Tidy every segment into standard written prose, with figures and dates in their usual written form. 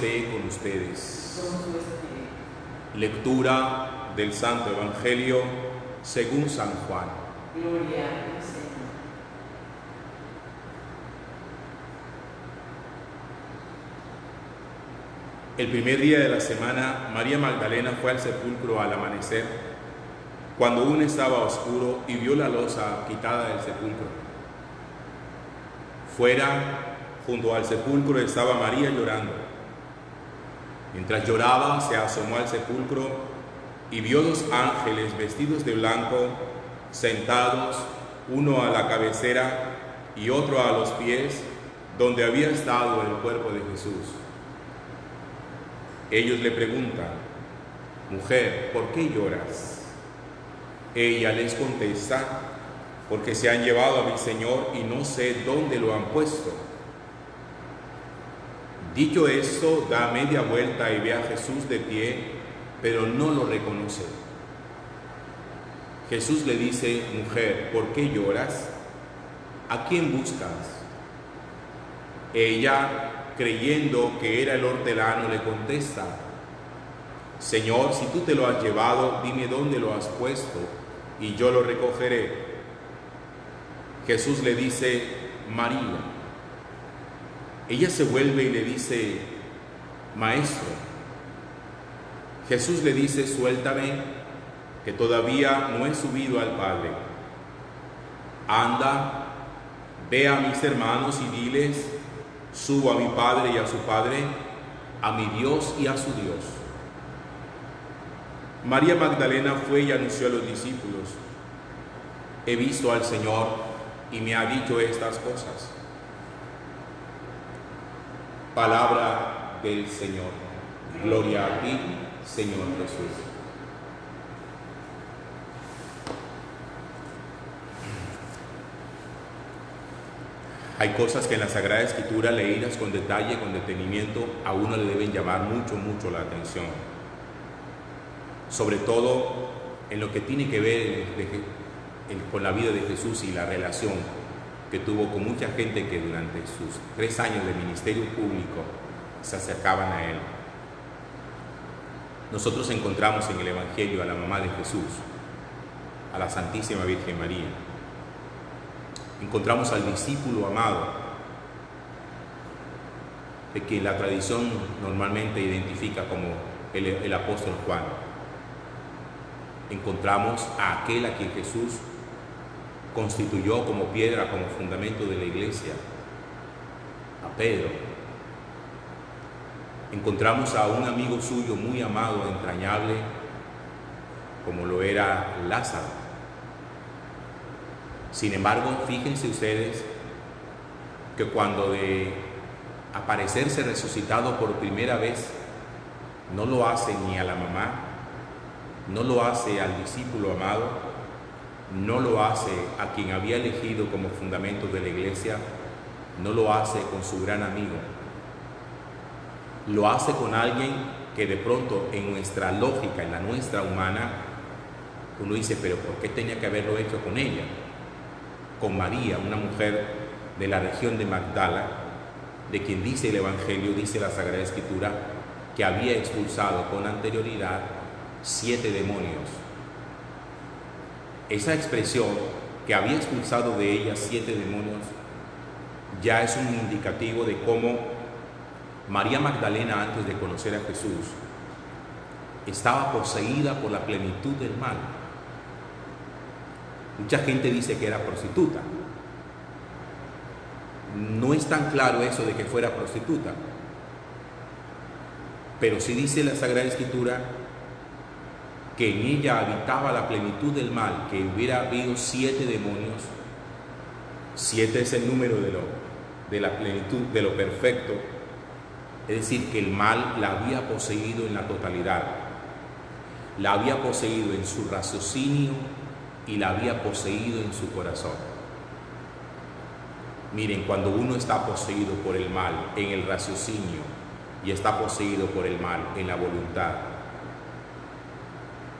Esté con ustedes. Lectura del Santo Evangelio según San Juan. Gloria a ti, Señor. El primer día de la semana, María Magdalena fue al sepulcro al amanecer, cuando aún estaba oscuro, y vio la losa quitada del sepulcro. Fuera, junto al sepulcro, estaba María llorando. Mientras lloraba, se asomó al sepulcro y vio dos ángeles vestidos de blanco, sentados, uno a la cabecera y otro a los pies, donde había estado el cuerpo de Jesús. Ellos le preguntan: «Mujer, ¿por qué lloras?». Ella les contesta: «Porque se han llevado a mi Señor y no sé dónde lo han puesto». Dicho esto, da media vuelta y ve a Jesús de pie, pero no lo reconoce. Jesús le dice: «Mujer, ¿por qué lloras? ¿A quién buscas?». Ella, creyendo que era el hortelano, le contesta: «Señor, si tú te lo has llevado, dime dónde lo has puesto, y yo lo recogeré». Jesús le dice: «María». Ella se vuelve y le dice: «Maestro». Jesús le dice: «Suéltame, que todavía no he subido al Padre. Anda, ve a mis hermanos y diles: subo a mi Padre y a su Padre, a mi Dios y a su Dios». María Magdalena fue y anunció a los discípulos: «He visto al Señor y me ha dicho estas cosas». Palabra del Señor. Gloria a ti, Señor Jesús. Hay cosas que en la Sagrada Escritura, leídas con detalle, con detenimiento, a uno le deben llamar mucho la atención. Sobre todo en lo que tiene que ver con la vida de Jesús y la relación que tuvo con mucha gente que durante sus 3 años de ministerio público se acercaban a él. Nosotros encontramos en el Evangelio a la mamá de Jesús, a la Santísima Virgen María. Encontramos al discípulo amado, de que la tradición normalmente identifica como el apóstol Juan. Encontramos a aquel a quien Jesús constituyó como piedra, como fundamento de la iglesia, a Pedro. Encontramos a un amigo suyo muy amado, entrañable, como lo era Lázaro. Sin embargo, fíjense ustedes que cuando de aparecerse resucitado por primera vez, no lo hace ni a la mamá, no lo hace al discípulo amado, no lo hace a quien había elegido como fundamento de la iglesia, no lo hace con su gran amigo. Lo hace con alguien que de pronto en nuestra lógica, en la nuestra humana, uno dice: ¿pero por qué tenía que haberlo hecho con ella? Con María, una mujer de la región de Magdala, de quien dice el Evangelio, dice la Sagrada Escritura, que había expulsado con anterioridad 7 demonios. Esa expresión, que había expulsado de ella 7 demonios, ya es un indicativo de cómo María Magdalena, antes de conocer a Jesús, estaba poseída por la plenitud del mal. Mucha gente dice que era prostituta. No es tan claro eso de que fuera prostituta, pero sí dice la Sagrada Escritura que en ella habitaba la plenitud del mal, que hubiera habido 7 demonios. 7 es el número de la plenitud, de lo perfecto. Es decir, que el mal la había poseído en la totalidad. La había poseído en su raciocinio y la había poseído en su corazón. Miren, cuando uno está poseído por el mal en el raciocinio y está poseído por el mal en la voluntad,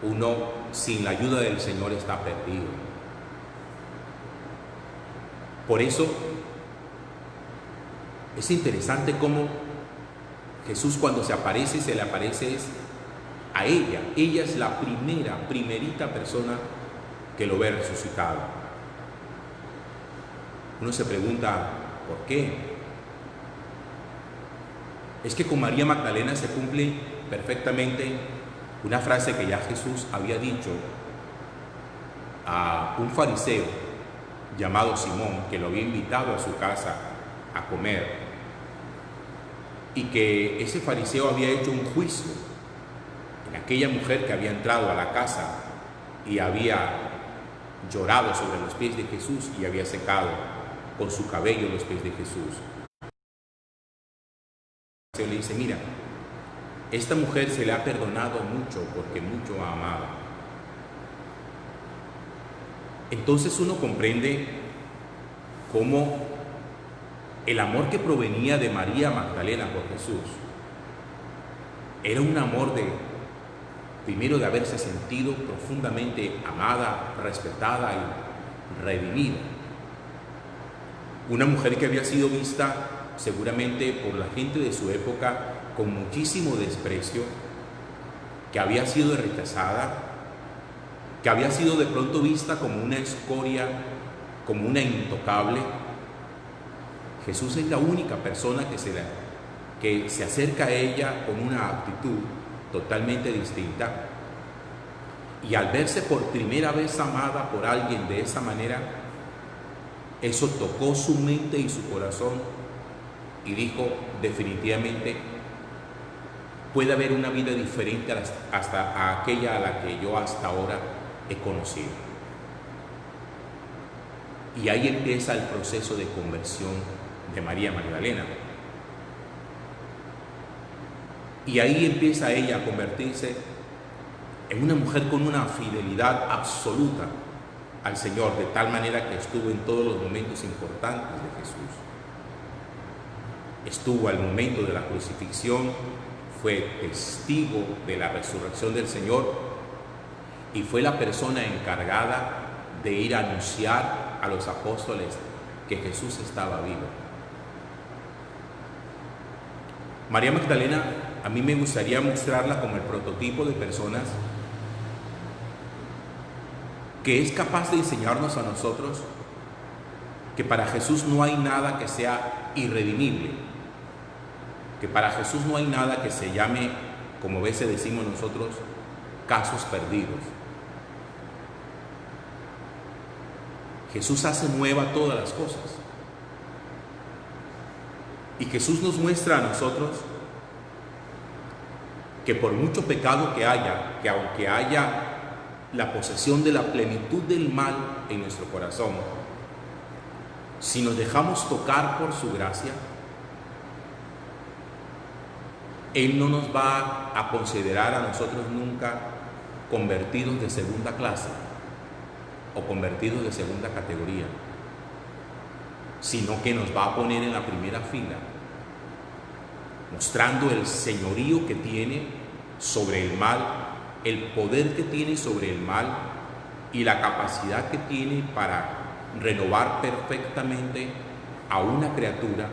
uno sin la ayuda del Señor está perdido. Por eso es interesante cómo Jesús cuando se le aparece es a ella. Ella es la primerita persona que lo ve resucitado. Uno se pregunta, ¿por qué? Es que con María Magdalena se cumple perfectamente una frase que ya Jesús había dicho a un fariseo llamado Simón, que lo había invitado a su casa a comer, y que ese fariseo había hecho un juicio en aquella mujer que había entrado a la casa y había llorado sobre los pies de Jesús y había secado con su cabello los pies de Jesús. El fariseo le dice, mira, esta mujer se le ha perdonado mucho porque mucho ha amado. Entonces uno comprende cómo el amor que provenía de María Magdalena por Jesús era un amor primero de haberse sentido profundamente amada, respetada y redimida. Una mujer que había sido vista seguramente por la gente de su época con muchísimo desprecio, que había sido rechazada, que había sido de pronto vista como una escoria, como una intocable. Jesús es la única persona que se acerca a ella con una actitud totalmente distinta, y al verse por primera vez amada por alguien de esa manera, eso tocó su mente y su corazón y dijo, definitivamente puede haber una vida diferente hasta a aquella a la que yo hasta ahora he conocido. Y ahí empieza el proceso de conversión de María Magdalena. Y ahí empieza ella a convertirse en una mujer con una fidelidad absoluta al Señor, de tal manera que estuvo en todos los momentos importantes de Jesús. Estuvo al momento de la crucifixión, fue testigo de la resurrección del Señor y fue la persona encargada de ir a anunciar a los apóstoles que Jesús estaba vivo. María Magdalena, a mí me gustaría mostrarla como el prototipo de personas que es capaz de enseñarnos a nosotros que para Jesús no hay nada que sea irredimible, que para Jesús no hay nada que se llame, como a veces decimos nosotros, casos perdidos. Jesús hace nueva todas las cosas. Y Jesús nos muestra a nosotros que por mucho pecado que haya, que aunque haya la posesión de la plenitud del mal en nuestro corazón, si nos dejamos tocar por su gracia, Él no nos va a considerar a nosotros nunca convertidos de segunda clase o convertidos de segunda categoría, sino que nos va a poner en la primera fila, mostrando el señorío que tiene sobre el mal, el poder que tiene sobre el mal y la capacidad que tiene para renovar perfectamente a una criatura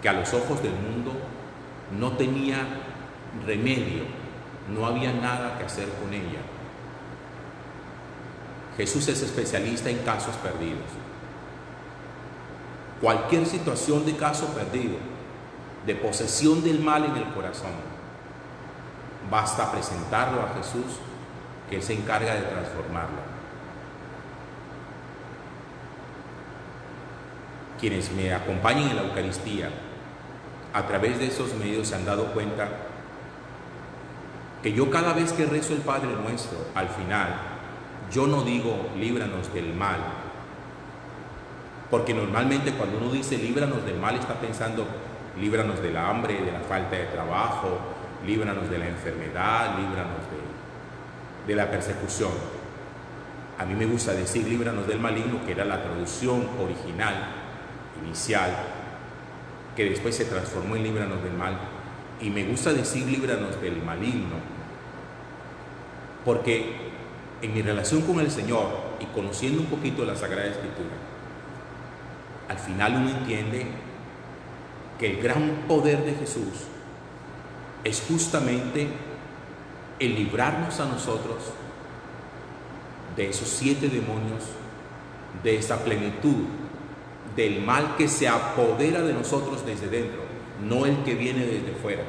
que a los ojos del mundo no tenía remedio, no había nada que hacer con ella. Jesús es especialista en casos perdidos. Cualquier situación de caso perdido, de posesión del mal en el corazón, basta presentarlo a Jesús, que Él se encarga de transformarlo. Quienes me acompañen en la Eucaristía, a través de esos medios se han dado cuenta que yo cada vez que rezo el Padre Nuestro, al final, yo no digo líbranos del mal, porque normalmente cuando uno dice líbranos del mal está pensando líbranos del hambre, de la falta de trabajo, líbranos de la enfermedad, líbranos de la persecución. A mí me gusta decir líbranos del maligno, que era la traducción original, inicial, que después se transformó en líbranos del mal. Y me gusta decir líbranos del maligno, porque en mi relación con el Señor y conociendo un poquito la Sagrada Escritura, al final uno entiende que el gran poder de Jesús es justamente el librarnos a nosotros de esos 7 demonios, de esa plenitud, del mal que se apodera de nosotros desde dentro, no el que viene desde fuera.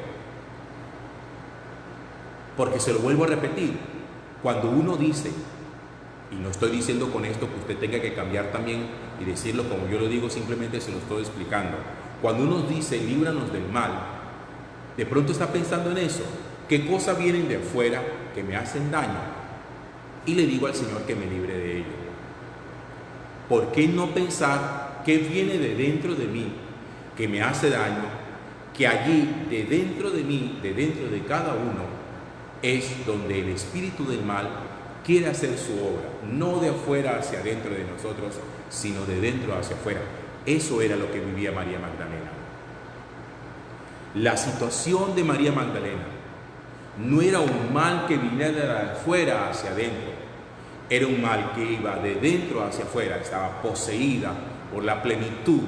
Porque se lo vuelvo a repetir, cuando uno dice, y no estoy diciendo con esto que usted tenga que cambiar también y decirlo como yo lo digo, simplemente se lo estoy explicando. Cuando uno dice, líbranos del mal, de pronto está pensando en eso. ¿Qué cosas vienen de afuera que me hacen daño? Y le digo al Señor que me libre de ello. ¿Por qué no pensar qué viene de dentro de mí que me hace daño? Que allí, de dentro de mí, de dentro de cada uno, es donde el espíritu del mal quiere hacer su obra, no de afuera hacia adentro de nosotros, sino de dentro hacia afuera. Eso era lo que vivía María Magdalena. La situación de María Magdalena no era un mal que viniera de afuera hacia adentro, era un mal que iba de dentro hacia afuera, estaba poseída por la plenitud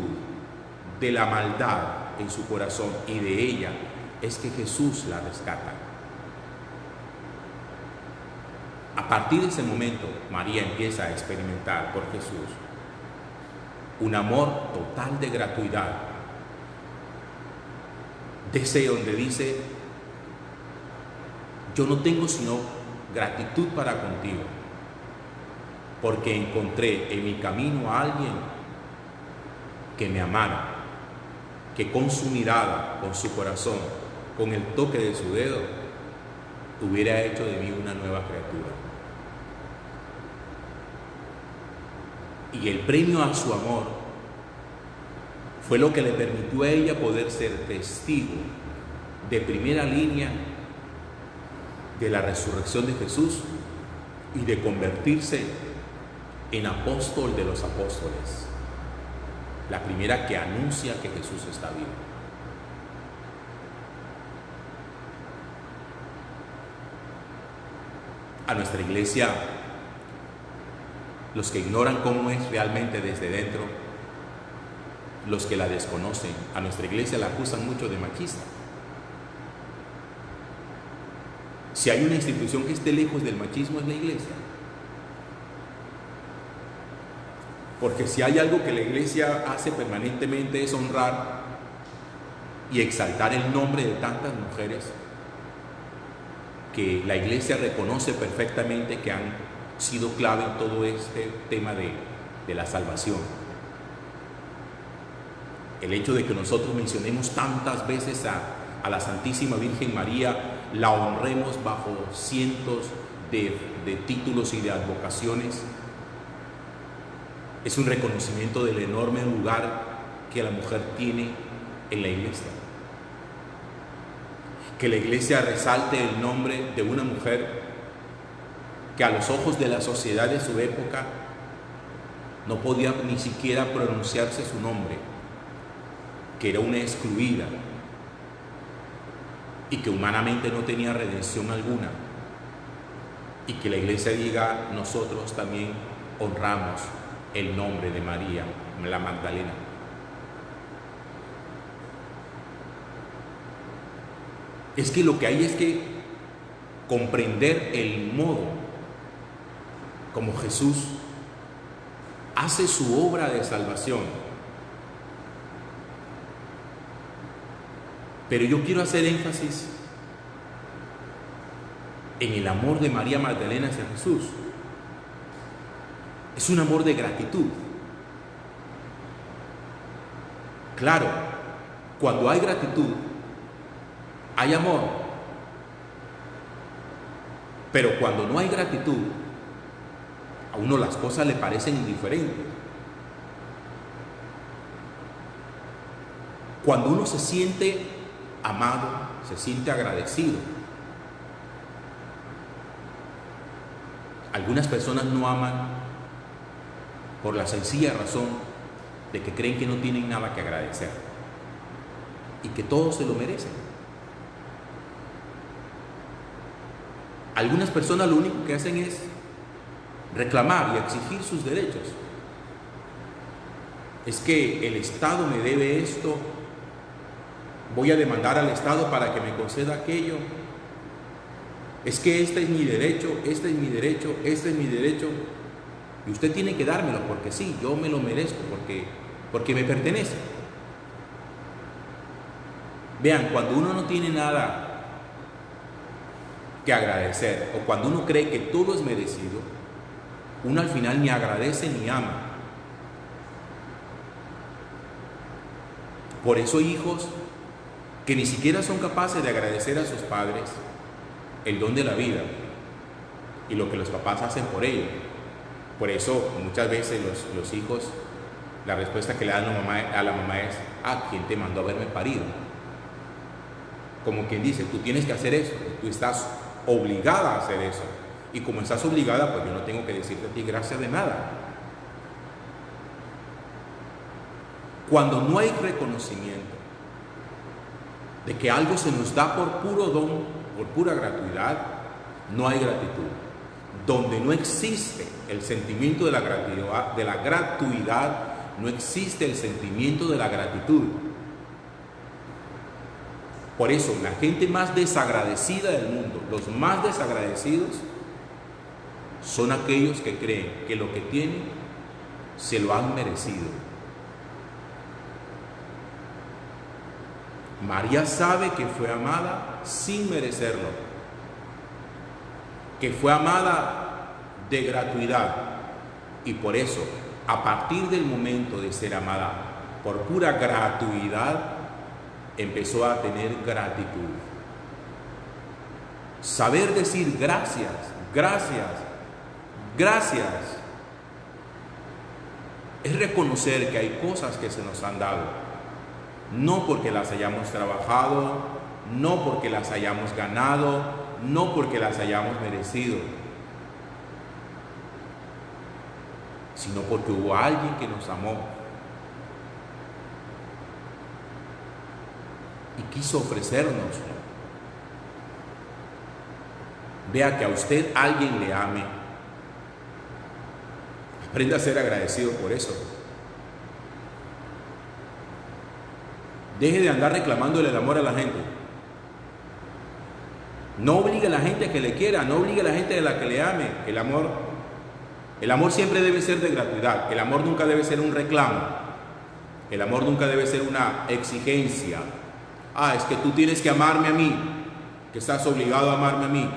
de la maldad en su corazón, y de ella es que Jesús la rescata. A partir de ese momento, María empieza a experimentar por Jesús un amor total de gratuidad, de ese donde dice, yo no tengo sino gratitud para contigo, porque encontré en mi camino a alguien que me amara, que con su mirada, con su corazón, con el toque de su dedo, hubiera hecho de mí una nueva criatura. Y el premio a su amor fue lo que le permitió a ella poder ser testigo de primera línea de la resurrección de Jesús y de convertirse en apóstol de los apóstoles, la primera que anuncia que Jesús está vivo. A nuestra iglesia, los que ignoran cómo es realmente desde dentro, los que la desconocen, a nuestra iglesia la acusan mucho de machista. Si hay una institución que esté lejos del machismo, es la iglesia. Porque si hay algo que la iglesia hace permanentemente es honrar y exaltar el nombre de tantas mujeres que la iglesia reconoce perfectamente que han sido clave en todo este tema de la salvación. El hecho de que nosotros mencionemos tantas veces a la Santísima Virgen María, la honremos bajo cientos de títulos y de advocaciones, es un reconocimiento del enorme lugar que la mujer tiene en la iglesia. Que la iglesia resalte el nombre de una mujer que a los ojos de la sociedad de su época no podía ni siquiera pronunciarse su nombre, que era una excluida y que humanamente no tenía redención alguna, y que la iglesia diga, nosotros también honramos el nombre de María, la Magdalena. Es que lo que hay es que comprender el modo como Jesús hace su obra de salvación. Pero yo quiero hacer énfasis en el amor de María Magdalena hacia Jesús. Es un amor de gratitud. Claro, cuando hay gratitud, hay amor. Pero cuando no hay gratitud, a uno las cosas le parecen indiferentes. Cuando uno se siente amado, se siente agradecido. Algunas personas no aman por la sencilla razón de que creen que no tienen nada que agradecer y que todos se lo merecen. Algunas personas lo único que hacen es reclamar y exigir sus derechos. Es que el Estado me debe esto voy a demandar al Estado para que me conceda aquello. Es que este es mi derecho, este es mi derecho, este es mi derecho. Y usted tiene que dármelo porque sí, yo me lo merezco, porque me pertenece. Vean, cuando uno no tiene nada que agradecer, o cuando uno cree que todo es merecido, uno al final ni agradece ni ama. Por eso hay hijos que ni siquiera son capaces de agradecer a sus padres el don de la vida y lo que los papás hacen por ellos. Por eso muchas veces los hijos, la respuesta que le dan a la mamá es: ah, ¿quién te mandó a haberme parido? Como quien dice, tú tienes que hacer eso, tú estás obligada a hacer eso, y como estás obligada, pues yo no tengo que decirte a ti gracias de nada. Cuando no hay reconocimiento de que algo se nos da por puro don, por pura gratuidad, no hay gratitud. Donde no existe el sentimiento de la gratuidad, no existe el sentimiento de la gratitud. Por eso, la gente más desagradecida del mundo, los más desagradecidos, son aquellos que creen que lo que tienen se lo han merecido. María sabe que fue amada sin merecerlo, que fue amada de gratuidad, y por eso, a partir del momento de ser amada por pura gratuidad, empezó a tener gratitud. Saber decir gracias, gracias, gracias, es reconocer que hay cosas que se nos han dado, no porque las hayamos trabajado, no porque las hayamos ganado, no porque las hayamos merecido, sino porque hubo alguien que nos amó y quiso ofrecernos. Vea que a usted alguien le ame. Aprenda a ser agradecido por eso. Deje de andar reclamándole el amor a la gente. No obligue a la gente a que le quiera, no obligue a la gente a la que le ame. El amor siempre debe ser de gratuidad. El amor nunca debe ser un reclamo. El amor nunca debe ser una exigencia. Ah, es que tú tienes que amarme a mí, que estás obligado a amarme a mí.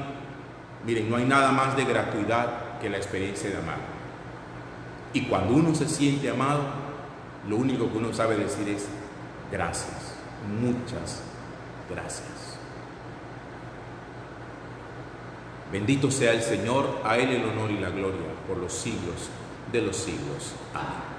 Miren, no hay nada más de gratuidad que la experiencia de amar. Y cuando uno se siente amado, lo único que uno sabe decir es: gracias, muchas gracias. Bendito sea el Señor, a Él el honor y la gloria por los siglos de los siglos. Amén.